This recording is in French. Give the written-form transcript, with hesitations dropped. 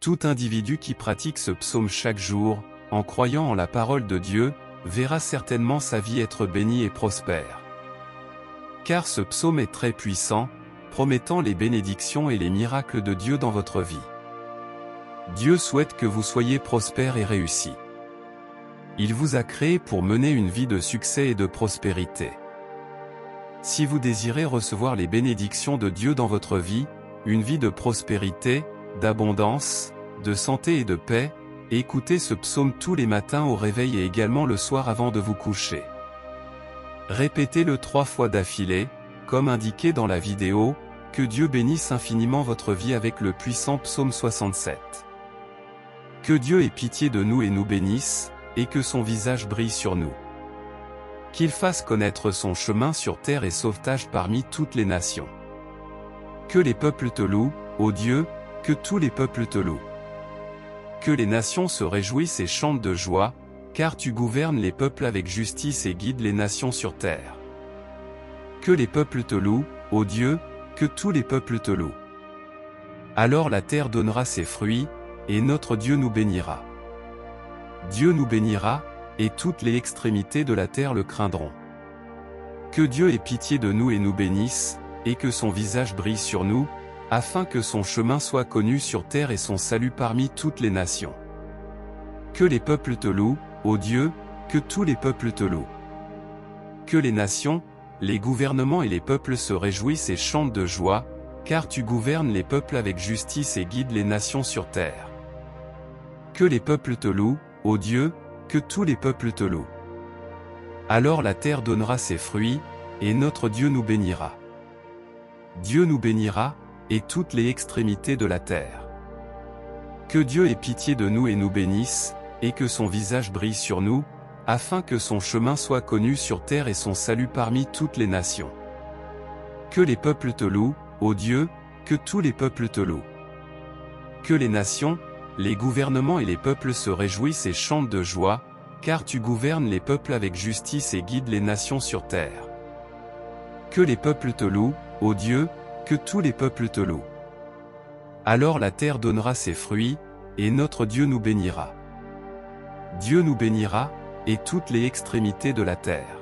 Tout individu qui pratique ce psaume chaque jour, en croyant en la parole de Dieu, verra certainement sa vie être bénie et prospère. Car ce psaume est très puissant, promettant les bénédictions et les miracles de Dieu dans votre vie. Dieu souhaite que vous soyez prospères et réussis. Il vous a créé pour mener une vie de succès et de prospérité. Si vous désirez recevoir les bénédictions de Dieu dans votre vie, une vie de prospérité, d'abondance, de santé et de paix, écoutez ce psaume tous les matins au réveil et également le soir avant de vous coucher. Répétez-le 3 fois d'affilée, comme indiqué dans la vidéo. Que Dieu bénisse infiniment votre vie avec le puissant psaume 67. Que Dieu ait pitié de nous et nous bénisse, et que son visage brille sur nous. Qu'il fasse connaître son chemin sur terre et sauvetage parmi toutes les nations. Que les peuples te louent, ô Dieu, que tous les peuples te louent. Que les nations se réjouissent et chantent de joie, car tu gouvernes les peuples avec justice et guides les nations sur terre. Que les peuples te louent, ô Dieu, que tous les peuples te louent. Alors la terre donnera ses fruits, et notre Dieu nous bénira. Dieu nous bénira, et toutes les extrémités de la terre le craindront. Que Dieu ait pitié de nous et nous bénisse, et que son visage brille sur nous, afin que son chemin soit connu sur terre et son salut parmi toutes les nations. Que les peuples te louent, ô Dieu, que tous les peuples te louent. Que les nations, les gouvernements et les peuples se réjouissent et chantent de joie, car tu gouvernes les peuples avec justice et guides les nations sur terre. Que les peuples te louent, ô Dieu, que tous les peuples te louent. Alors la terre donnera ses fruits, et notre Dieu nous bénira. Dieu nous bénira, et toutes les extrémités de la terre. Que Dieu ait pitié de nous et nous bénisse, et que son visage brille sur nous, afin que son chemin soit connu sur terre et son salut parmi toutes les nations. Que les peuples te louent, ô Dieu, que tous les peuples te louent. Que les nations, les gouvernements et les peuples se réjouissent et chantent de joie, car tu gouvernes les peuples avec justice et guides les nations sur terre. Que les peuples te louent, ô Dieu, que tous les peuples te louent. Alors la terre donnera ses fruits, et notre Dieu nous bénira. Dieu nous bénira, et toutes les extrémités de la terre.